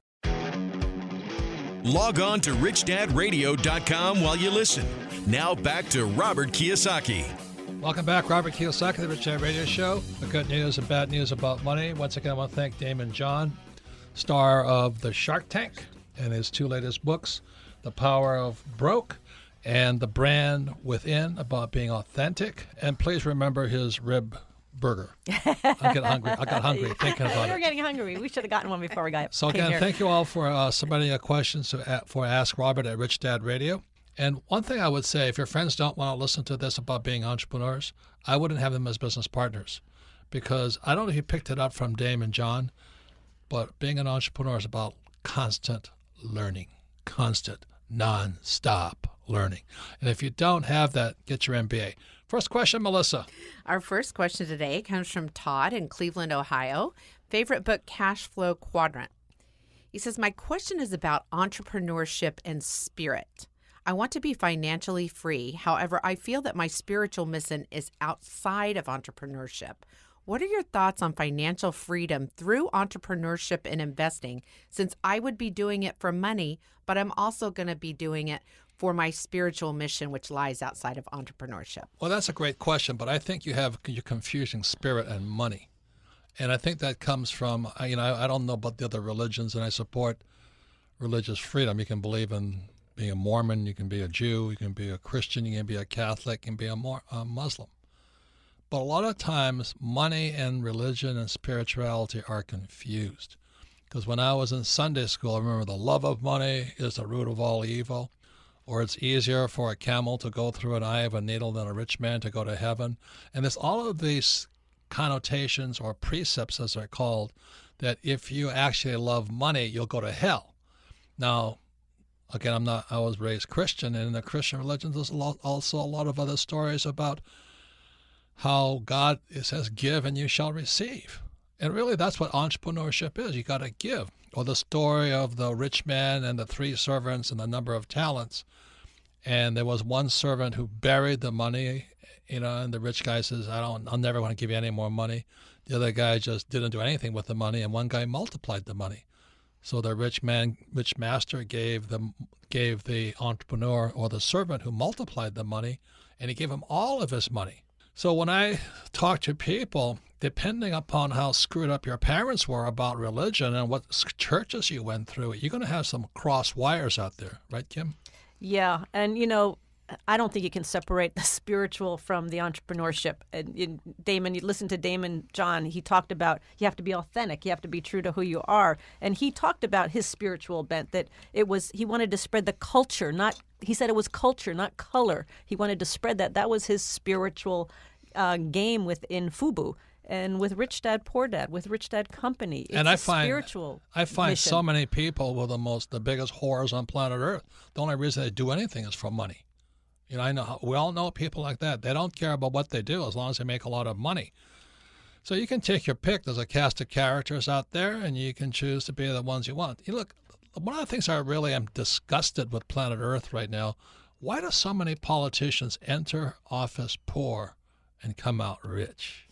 Log on to richdadradio.com while you listen. Now back to Robert Kiyosaki. Welcome back, Robert Kiyosaki, the Rich Dad Radio Show. The good news and bad news about money. Once again, I want to thank Daymond John, star of the Shark Tank, and his two latest books, The Power of Broke and The Brand Within, about being authentic. And please remember his rib burger. I got hungry thinking about it. We were getting hungry. We should have gotten one before we got So again, thank you all for submitting questions for Ask Robert at Rich Dad Radio. And one thing I would say, if your friends don't want to listen to this about being entrepreneurs, I wouldn't have them as business partners, because I don't know if you picked it up from Daymond John, but being an entrepreneur is about constant learning, constant, non-stop learning. And if you don't have that, get your MBA. First question, Melissa. Our first question today comes from Todd in Cleveland, Ohio. Favorite book, Cash Flow Quadrant. He says, my question is about entrepreneurship and spirit. I want to be financially free. However, I feel that my spiritual mission is outside of entrepreneurship. What are your thoughts on financial freedom through entrepreneurship and investing, since I would be doing it for money, but I'm also going to be doing it for my spiritual mission, which lies outside of entrepreneurship? Well, that's a great question, but I think you're confusing spirit and money. And I think that comes from, I don't know about the other religions, and I support religious freedom. You can believe in being a Mormon, you can be a Jew, you can be a Christian, you can be a Catholic, you can be a Muslim. But a lot of times, money and religion and spirituality are confused. Because when I was in Sunday school, I remember the love of money is the root of all evil, or it's easier for a camel to go through an eye of a needle than a rich man to go to heaven. And there's all of these connotations or precepts, as they're called, that if you actually love money, you'll go to hell. Now, again, I was raised Christian, and in the Christian religion, there's also a lot of other stories about how God says, give and you shall receive. And really, that's what entrepreneurship is. You got to give. Or the story of the rich man and the 3 servants and the number of talents. And there was one servant who buried the money, and the rich guy says, I'll never want to give you any more money. The other guy just didn't do anything with the money, and one guy multiplied the money. So the rich master gave the entrepreneur, or the servant who multiplied the money, and he gave him all of his money. So when I talk to people, depending upon how screwed up your parents were about religion and what churches you went through, you're going to have some cross wires out there. Right, Kim? Yeah. And, I don't think you can separate the spiritual from the entrepreneurship. And Daymond, you listen to Daymond John, he talked about you have to be authentic, you have to be true to who you are. And he talked about his spiritual bent, that he wanted to spread the culture, he said it was culture, not color. He wanted to spread that. That was his spiritual game within FUBU. And with Rich Dad, Poor Dad, with Rich Dad Company, it's spiritual mission. So many people were the biggest whores on planet Earth. The only reason they do anything is for money. We all know people like that. They don't care about what they do as long as they make a lot of money. So you can take your pick. There's a cast of characters out there, and you can choose to be the ones you want. Look, one of the things I really am disgusted with planet Earth right now, why do so many politicians enter office poor and come out rich?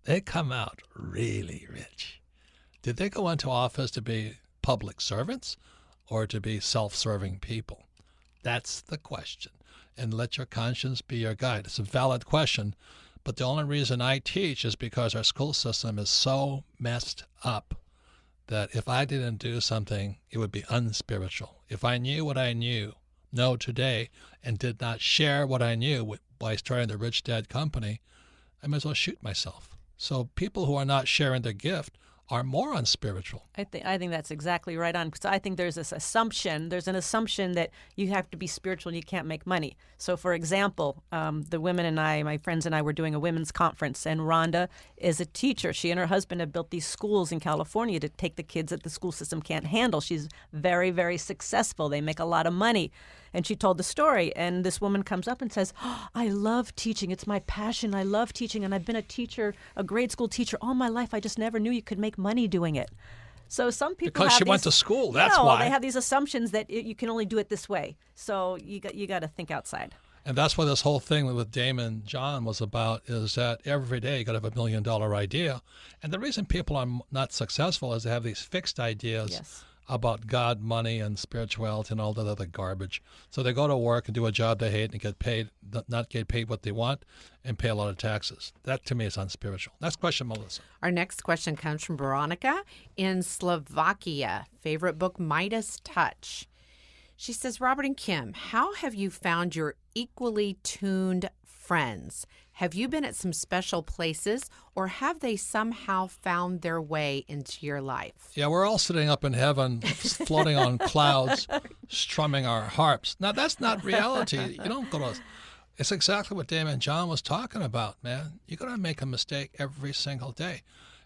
They come out really rich. Did they go into office to be public servants or to be self-serving people? That's the question. And let your conscience be your guide. It's a valid question, but the only reason I teach is because our school system is so messed up that if I didn't do something, it would be unspiritual. If I knew what I know today and did not share what I knew by starting the Rich Dad Company, I might as well shoot myself. So people who are not sharing their gift are more unspiritual. I think that's exactly right on. Because I think there's an assumption that you have to be spiritual and you can't make money. So, for example, the women and my friends and I were doing a women's conference, and Rhonda is a teacher. She and her husband have built these schools in California to take the kids that the school system can't handle. She's very, very successful. They make a lot of money. And she told the story, and this woman comes up and says, I love teaching. It's my passion. I love teaching, and I've been a teacher, a grade school teacher all my life. I just never knew you could make money doing it. So some people because she went to school. That's why they have these assumptions that you can only do it this way. So you got to think outside. And that's what this whole thing with Daymond John was about, is that every day you got to have $1 million idea. And the reason people are not successful is they have these fixed ideas about God, money, and spirituality and all that other garbage. So they go to work and do a job they hate and not get paid what they want and pay a lot of taxes. That, to me, is unspiritual. Next question, Melissa. Our next question comes from Veronica in Slovakia. Favorite book, Midas Touch. She says, Robert and Kim, how have you found your equally tuned friends? Have you been at some special places, or have they somehow found their way into your life? Yeah, we're all sitting up in heaven, floating on clouds, strumming our harps. Now, that's not reality. You don't go to... It's exactly what Daymond John was talking about, man. You're going to make a mistake every single day.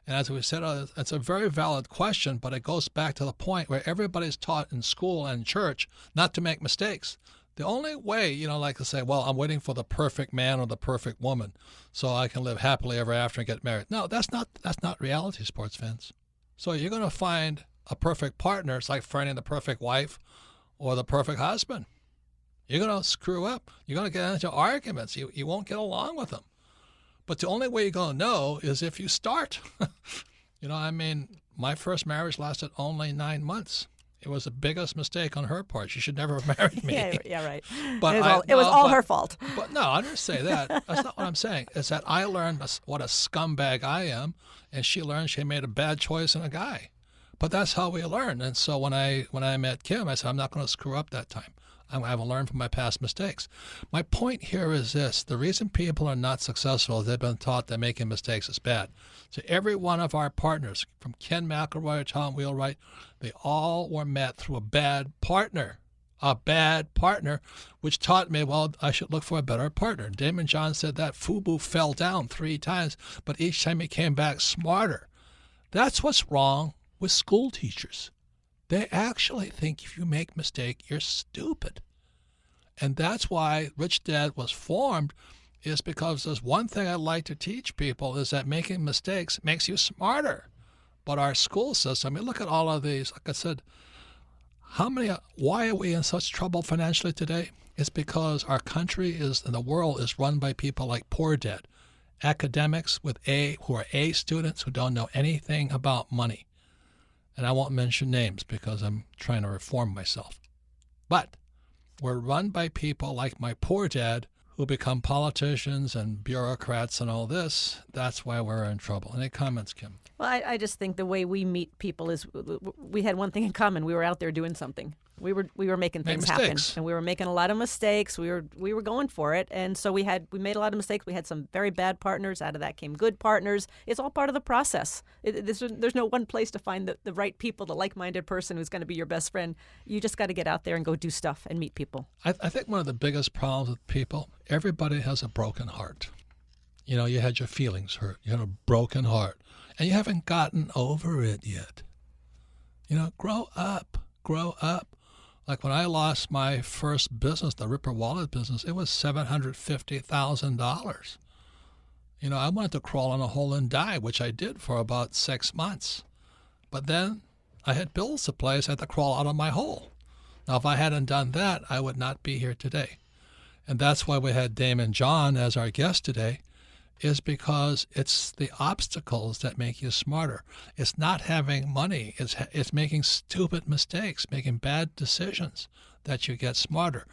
And as we said, it's a very valid question, but it goes back to the point where everybody's taught in school and church not to make mistakes. The only way, like to say, well, I'm waiting for the perfect man or the perfect woman so I can live happily ever after and get married. No, that's not reality, sports fans. So you're going to find a perfect partner. It's like finding the perfect wife or the perfect husband. You're going to screw up. You're going to get into arguments. You won't get along with them. But the only way you're going to know is if you start. My first marriage lasted only 9 months. It was the biggest mistake on her part. She should never have married me. Yeah, right. But it was all her fault. But no, I didn't say that. That's not what I'm saying. It's that I learned what a scumbag I am, and she learned she made a bad choice in a guy. But that's how we learn. And so when I met Kim, I said, I'm not going to screw up that time. I'm going to learn from my past mistakes. My point here is this. The reason people are not successful is they've been taught that making mistakes is bad. So every one of our partners, from Ken McElroy to Tom Wheelwright, they all were met through a bad partner, which taught me, well, I should look for a better partner. Daymond John said that FUBU fell down 3 times, but each time he came back smarter. That's what's wrong with school teachers. They actually think if you make a mistake, you're stupid. And that's why Rich Dad was formed, is because there's one thing I like to teach people is that making mistakes makes you smarter. But our school system, look at all of these. Like I said, why are we in such trouble financially today? It's because our country and the world is run by people like Poor Dad, academics who are A students who don't know anything about money. And I won't mention names because I'm trying to reform myself. But we're run by people like my poor dad who become politicians and bureaucrats and all this. That's why we're in trouble. Any comments, Kim? Well, I just think the way we meet people is we had one thing in common. We were out there doing something. We were making things happen, and we were making a lot of mistakes. We were going for it, and so we made a lot of mistakes. We had some very bad partners. Out of that came good partners. It's all part of the process. There's no one place to find the right people, the like-minded person who's going to be your best friend. You just got to get out there and go do stuff and meet people. I think one of the biggest problems with people, everybody has a broken heart. You had your feelings hurt. You had a broken heart, and you haven't gotten over it yet. Grow up. Like when I lost my first business, the Ripper Wallet business, it was $750,000. I wanted to crawl in a hole and die, which I did for about 6 months. But then I had bills to pay, so I had to crawl out of my hole. Now, if I hadn't done that, I would not be here today. And that's why we had Daymond John as our guest today, is because it's the obstacles that make you smarter. It's not having money. It's making stupid mistakes, making bad decisions that you get smarter.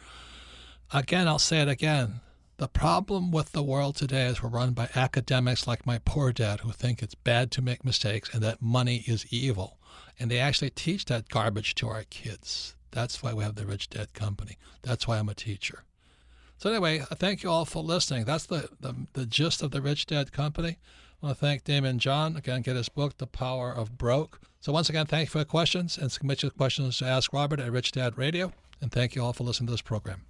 Again, I'll say it again. The problem with the world today is we're run by academics like my poor dad who think it's bad to make mistakes and that money is evil. And they actually teach that garbage to our kids. That's why we have the Rich Dad Company. That's why I'm a teacher. So anyway, thank you all for listening. That's the gist of the Rich Dad Company. I want to thank Daymond John. Again, get his book, The Power of Broke. So once again, thank you for the questions, and submit your questions to Ask Robert at Rich Dad Radio. And thank you all for listening to this program.